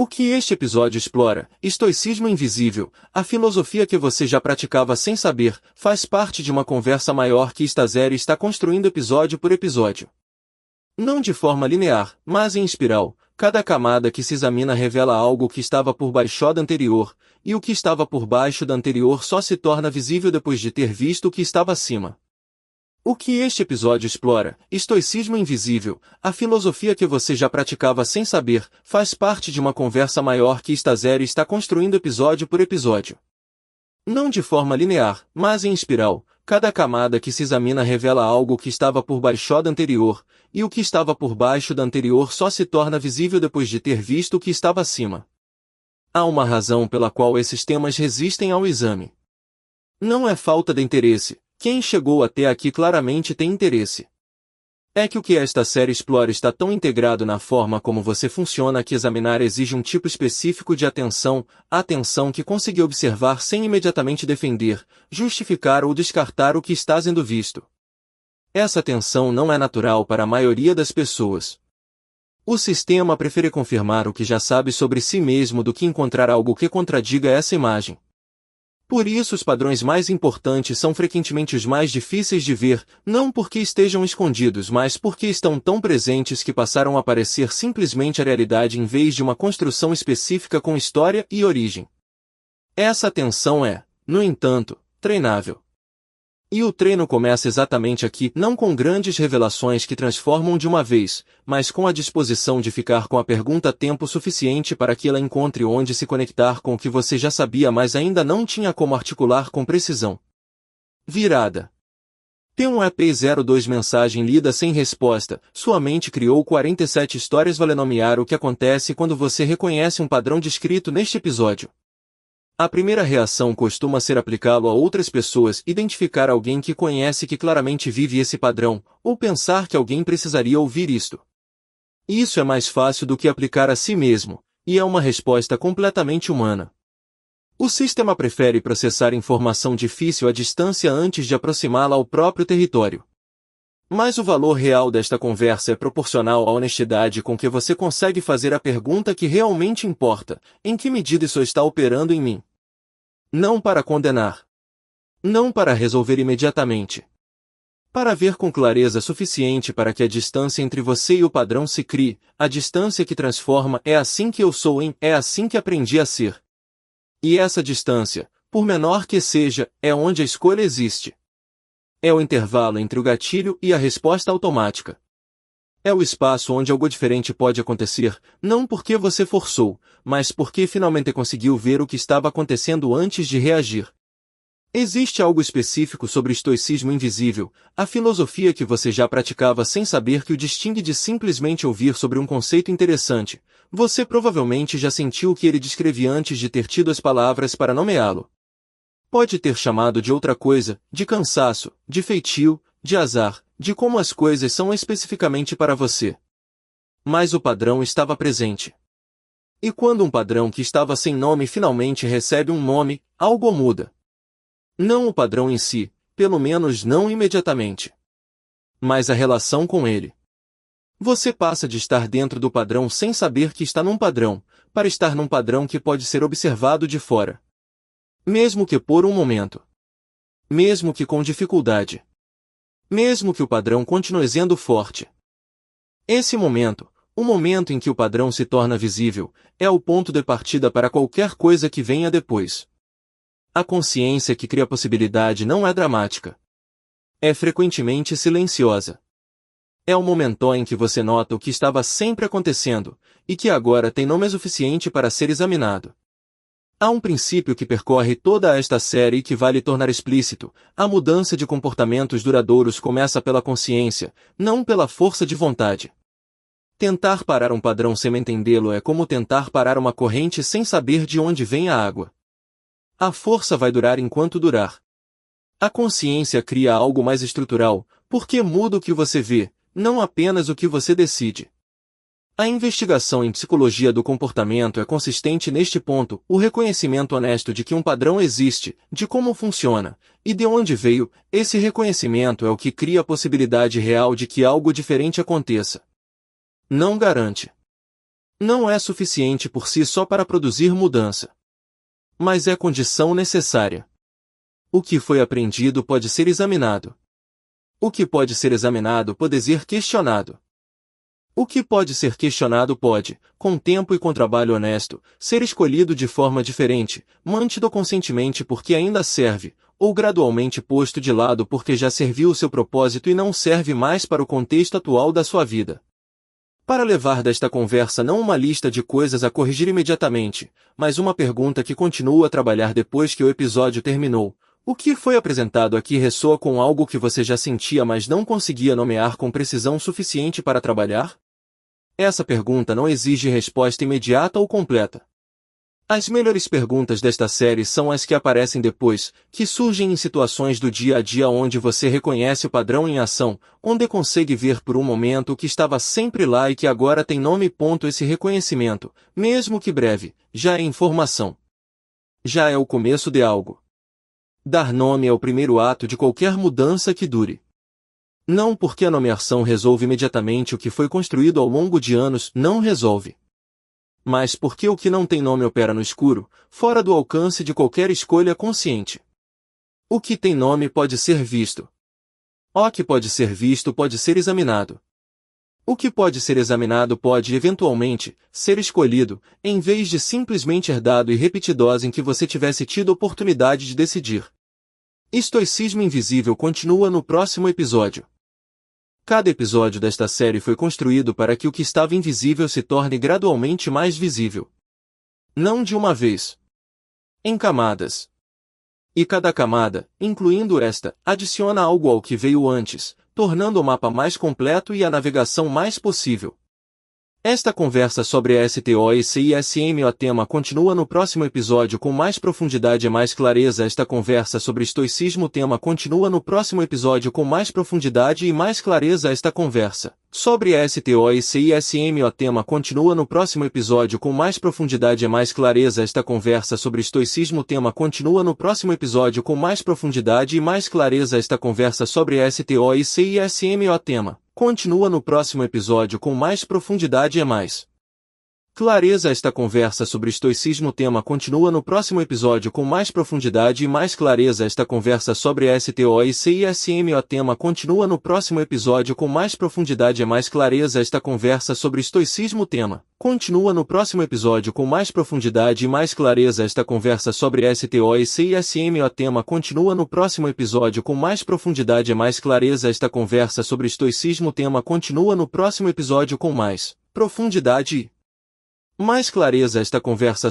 O que este episódio explora, estoicismo invisível, a filosofia que você já praticava sem saber, faz parte de uma conversa maior que Stazzeri está construindo episódio por episódio. Não de forma linear, mas em espiral, cada camada que se examina revela algo que estava por baixo da anterior, e o que estava por baixo da anterior só se torna visível depois de ter visto o que estava acima. O que este episódio explora, estoicismo invisível, a filosofia que você já praticava sem saber, faz parte de uma conversa maior que Stazzeri está construindo episódio por episódio. Não de forma linear, mas em espiral, cada camada que se examina revela algo que estava por baixo da anterior, e o que estava por baixo da anterior só se torna visível depois de ter visto o que estava acima. Há uma razão pela qual esses temas resistem ao exame. Não é falta de interesse. Quem chegou até aqui claramente tem interesse. É que o que esta série explora está tão integrado na forma como você funciona que examinar exige um tipo específico de atenção, a atenção que consegue observar sem imediatamente defender, justificar ou descartar o que está sendo visto. Essa atenção não é natural para a maioria das pessoas. O sistema prefere confirmar o que já sabe sobre si mesmo do que encontrar algo que contradiga essa imagem. Por isso os padrões mais importantes são frequentemente os mais difíceis de ver, não porque estejam escondidos mas porque estão tão presentes que passaram a parecer simplesmente a realidade em vez de uma construção específica com história e origem. Essa atenção é, no entanto, treinável. E o treino começa exatamente aqui, não com grandes revelações que transformam de uma vez, mas com a disposição de ficar com a pergunta tempo suficiente para que ela encontre onde se conectar com o que você já sabia mas ainda não tinha como articular com precisão. Virada. P1EP02 Mensagem lida sem resposta. Sua mente criou 47 histórias. Vale nomear o que acontece quando você reconhece um padrão descrito neste episódio. A primeira reação costuma ser aplicá-lo a outras pessoas, identificar alguém que conhece que claramente vive esse padrão, ou pensar que alguém precisaria ouvir isto. Isso é mais fácil do que aplicar a si mesmo, e é uma resposta completamente humana. O sistema prefere processar informação difícil à distância antes de aproximá-la ao próprio território. Mas o valor real desta conversa é proporcional à honestidade com que você consegue fazer a pergunta que realmente importa: em que medida isso está operando em mim? Não para condenar. Não para resolver imediatamente. Para ver com clareza suficiente para que a distância entre você e o padrão se crie, a distância que transforma. É assim que eu sou é assim que aprendi a ser. E essa distância, por menor que seja, é onde a escolha existe. É o intervalo entre o gatilho e a resposta automática. É o espaço onde algo diferente pode acontecer, não porque você forçou, mas porque finalmente conseguiu ver o que estava acontecendo antes de reagir. Existe algo específico sobre o estoicismo invisível, a filosofia que você já praticava sem saber que o distingue de simplesmente ouvir sobre um conceito interessante. Você provavelmente já sentiu o que ele descrevia antes de ter tido as palavras para nomeá-lo. Pode ter chamado de outra coisa, de cansaço, de feitio, de azar, de como as coisas são especificamente para você. Mas o padrão estava presente. E quando um padrão que estava sem nome finalmente recebe um nome, algo muda. Não o padrão em si, pelo menos não imediatamente. Mas a relação com ele. Você passa de estar dentro do padrão sem saber que está num padrão, para estar num padrão que pode ser observado de fora. Mesmo que por um momento. Mesmo que com dificuldade. Mesmo que o padrão continue sendo forte. Esse momento, o momento em que o padrão se torna visível, é o ponto de partida para qualquer coisa que venha depois. A consciência que cria a possibilidade não é dramática. É frequentemente silenciosa. É o momento em que você nota o que estava sempre acontecendo, e que agora tem nome suficiente para ser examinado. Há um princípio que percorre toda esta série e que vale tornar explícito: a mudança de comportamentos duradouros começa pela consciência, não pela força de vontade. Tentar parar um padrão sem entendê-lo é como tentar parar uma corrente sem saber de onde vem a água. A força vai durar enquanto durar. A consciência cria algo mais estrutural, porque muda o que você vê, não apenas o que você decide. A investigação em psicologia do comportamento é consistente neste ponto: o reconhecimento honesto de que um padrão existe, de como funciona, e de onde veio. Esse reconhecimento é o que cria a possibilidade real de que algo diferente aconteça. Não garante. Não é suficiente por si só para produzir mudança. Mas é condição necessária. O que foi aprendido pode ser examinado. O que pode ser examinado pode ser questionado. O que pode ser questionado pode, com tempo e com trabalho honesto, ser escolhido de forma diferente, mantido conscientemente porque ainda serve, ou gradualmente posto de lado porque já serviu o seu propósito e não serve mais para o contexto atual da sua vida. Para levar desta conversa não uma lista de coisas a corrigir imediatamente, mas uma pergunta que continua a trabalhar depois que o episódio terminou. O que foi apresentado aqui ressoa com algo que você já sentia mas não conseguia nomear com precisão suficiente para trabalhar? Essa pergunta não exige resposta imediata ou completa. As melhores perguntas desta série são as que aparecem depois, que surgem em situações do dia a dia onde você reconhece o padrão em ação, onde consegue ver por um momento o que estava sempre lá e que agora tem nome. Esse reconhecimento, mesmo que breve, já é informação. Já é o começo de algo. Dar nome é o primeiro ato de qualquer mudança que dure. Não porque a nomeação resolve imediatamente o que foi construído ao longo de anos, não resolve. Mas porque o que não tem nome opera no escuro, fora do alcance de qualquer escolha consciente. O que tem nome pode ser visto. O que pode ser visto pode ser examinado. O que pode ser examinado pode, eventualmente, ser escolhido, em vez de simplesmente herdado e repetidos em que você tivesse tido oportunidade de decidir. Estoicismo Invisível continua no próximo episódio. Cada episódio desta série foi construído para que o que estava invisível se torne gradualmente mais visível. Não de uma vez. Em camadas. E cada camada, incluindo esta, adiciona algo ao que veio antes, tornando o mapa mais completo e a navegação mais possível. Esta conversa sobre a STOICISM tema continua no próximo episódio com mais profundidade e mais clareza. Esta conversa sobre estoicismo tema continua no próximo episódio com mais profundidade e mais clareza. Esta conversa sobre a STOICISM tema continua no próximo episódio com mais profundidade e mais clareza. Esta conversa sobre estoicismo tema continua no próximo episódio com mais profundidade e mais clareza. Esta conversa sobre a STOICISM tema continua no próximo episódio com mais profundidade e mais clareza. Esta conversa sobre estoicismo tema continua no próximo episódio com mais profundidade e mais clareza. Esta conversa sobre STOICISM tema continua no próximo episódio com mais profundidade e mais clareza. Esta conversa sobre estoicismo tema continua no próximo episódio com mais profundidade e mais clareza. Esta conversa sobre STOICISM tema continua no próximo episódio com mais profundidade e mais clareza. Esta conversa sobre estoicismo tema continua no próximo episódio com mais profundidade e mais clareza. Esta conversa sobre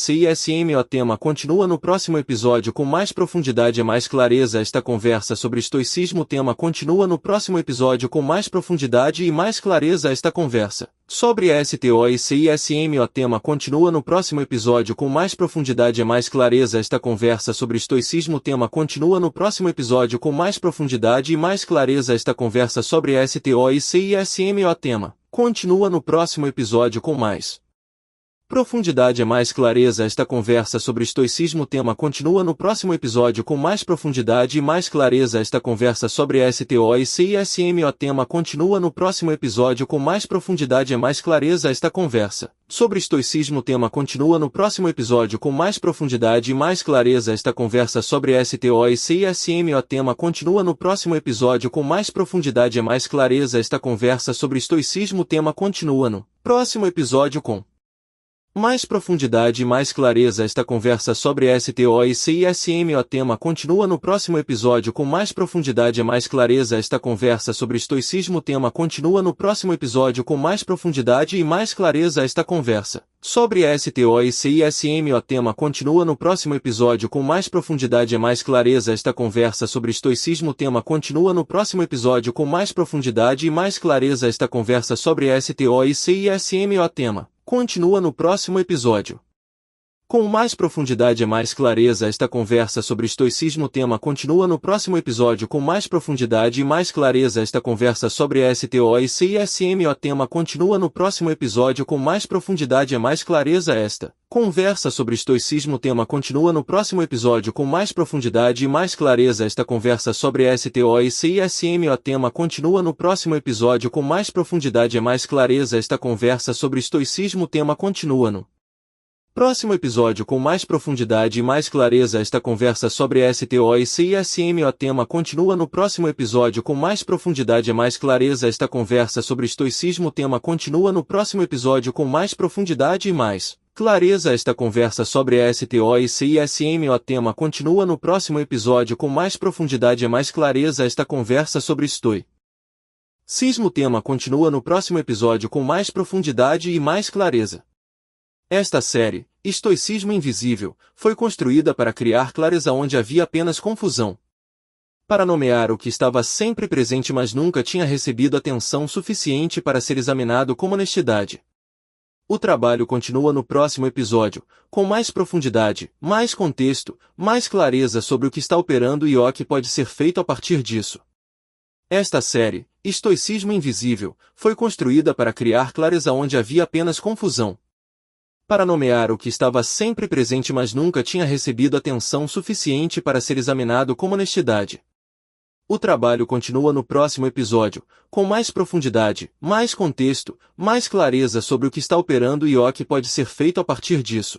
STOICISM tema continua no próximo episódio com mais profundidade e mais clareza. Esta conversa sobre estoicismo tema continua no próximo episódio com mais profundidade e mais clareza. Esta conversa sobre STOICISM tema continua no próximo episódio com mais profundidade e mais clareza. Esta conversa sobre estoicismo tema continua no próximo episódio com mais profundidade e mais clareza. Esta conversa sobre STOICISM tema continua no próximo episódio com mais profundidade e mais clareza. Esta conversa sobre estoicismo tema continua no próximo episódio com mais profundidade e mais clareza. Esta conversa sobre STOICISM tema continua no próximo episódio com mais profundidade e mais clareza. Esta conversa sobre estoicismo tema continua no próximo episódio com mais profundidade e mais clareza. Esta conversa sobre STOICISM tema continua no próximo episódio com mais profundidade e mais clareza. Esta conversa sobre estoicismo tema continua no próximo episódio com mais profundidade e mais clareza. Esta conversa sobre STOICISM tema continua no próximo episódio com mais profundidade e mais clareza. Esta conversa sobre estoicismo tema continua no próximo episódio com mais profundidade e mais clareza. Esta conversa sobre STOICISM tema continua no próximo episódio com mais profundidade e mais clareza. Esta conversa sobre estoicismo tema continua no próximo episódio com mais profundidade e mais clareza. Esta conversa sobre STOICISM tema continua no próximo episódio Com mais profundidade e mais clareza, esta conversa sobre estoicismo. Tema continua no próximo episódio. Com mais profundidade e mais clareza, esta conversa sobre STOICISMO. Tema continua no próximo episódio. Com mais profundidade e mais clareza, esta conversa sobre estoicismo. Tema continua no próximo episódio. Com mais profundidade e mais clareza, esta conversa sobre STOICISMO. Tema continua no próximo episódio. Com mais profundidade e mais clareza, esta conversa sobre estoicismo. Tema continua no próximo episódio. Com mais profundidade e mais clareza, esta conversa sobre STOICISMO. Tema continua no próximo episódio. Com mais profundidade e mais clareza, esta conversa sobre estoicismo. Tema continua no próximo episódio. Com mais profundidade e mais clareza, esta conversa sobre STOICISMO. Tema continua no próximo episódio. Com mais profundidade e mais clareza, esta conversa sobre estoicismo. Tema continua no próximo episódio. Com mais profundidade e mais clareza. Esta série, Estoicismo Invisível, foi construída para criar clareza onde havia apenas confusão. Para nomear o que estava sempre presente mas nunca tinha recebido atenção suficiente para ser examinado com honestidade. O trabalho continua no próximo episódio, com mais profundidade, mais contexto, mais clareza sobre o que está operando e o que pode ser feito a partir disso. Esta série, Estoicismo Invisível, foi construída para criar clareza onde havia apenas confusão. Para nomear o que estava sempre presente mas nunca tinha recebido atenção suficiente para ser examinado com honestidade. O trabalho continua no próximo episódio, com mais profundidade, mais contexto, mais clareza sobre o que está operando e o que pode ser feito a partir disso.